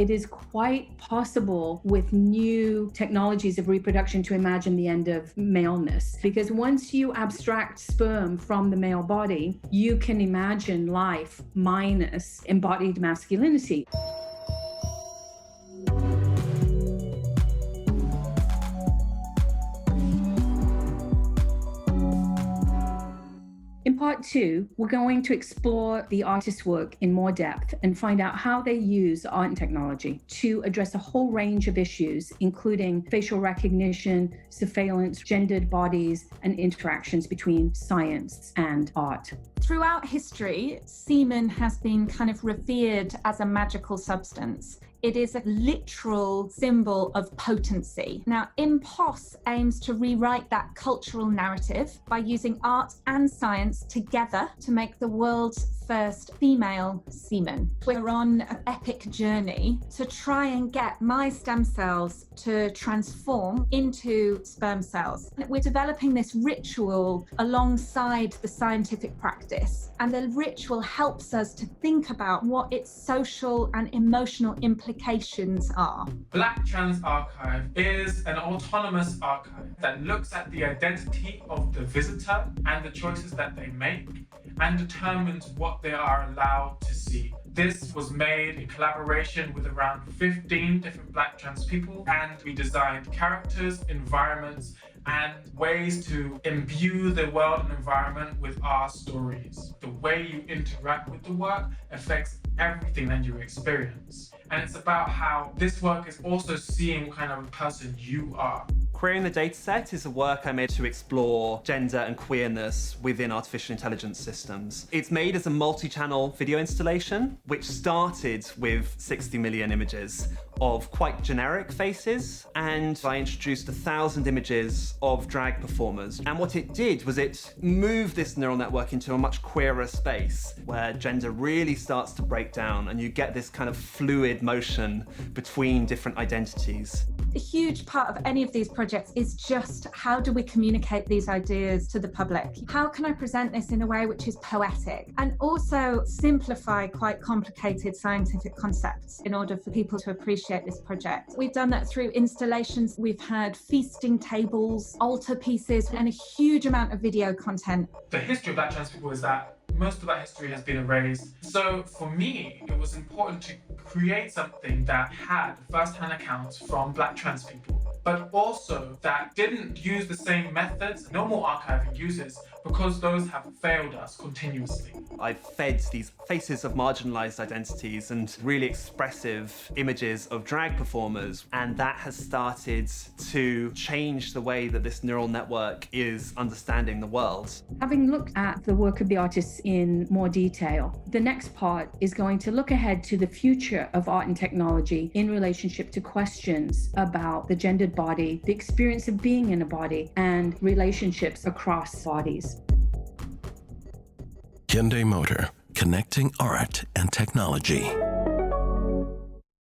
It is quite possible with new technologies of reproduction to imagine the end of maleness, because once you abstract sperm from the male body, you can imagine life minus embodied masculinity. In part 2, we're going to explore the artist's work in more depth and find out how they use art and technology to address a whole range of issues, including facial recognition, surveillance, gendered bodies, and interactions between science and art. Throughout history, semen has been kind of revered as a magical substance. It is a literal symbol of potency. Now, IMPOS aims to rewrite that cultural narrative by using art and science together to make the world's first female semen. We're on an epic journey to try and get my stem cells to transform into sperm cells. We're developing this ritual alongside the scientific practice, and the ritual helps us to think about what its social and emotional implications are. Black Trans Archive is an autonomous archive that looks at the identity of the visitor and the choices that they make and determines what they are allowed to see. This was made in collaboration with around 15 different Black trans people, and we designed characters, environments, and ways to imbue the world and environment with our stories. The way you interact with the work affects everything that you experience. And it's about how this work is also seeing what kind of a person you are. Querying the Dataset is a work I made to explore gender and queerness within artificial intelligence systems. It's made as a multi-channel video installation, which started with 60 million images of quite generic faces, and I introduced 1,000 images of drag performers. And what it did was it moved this neural network into a much queerer space, where gender really starts to break down and you get this kind of fluid motion between different identities. A huge part of any of these projects is just how do we communicate these ideas to the public? How can I present this in a way which is poetic and also simplify quite complicated scientific concepts in order for people to appreciate this project? We've done that through installations. We've had feasting tables, altar pieces, and a huge amount of video content. The history of Black trans people is that most of that history has been erased. So for me, it was important to create something that had first-hand accounts from Black trans people, but also that didn't use the same methods normal archiving uses, because those have failed us continuously. I've fed these faces of marginalized identities and really expressive images of drag performers, and that has started to change the way that this neural network is understanding the world. Having looked at the work of the artists in more detail, the next part is going to look ahead to the future of art and technology in relationship to questions about the gendered body, the experience of being in a body, and relationships across bodies. Hyundai Motor, connecting art and technology.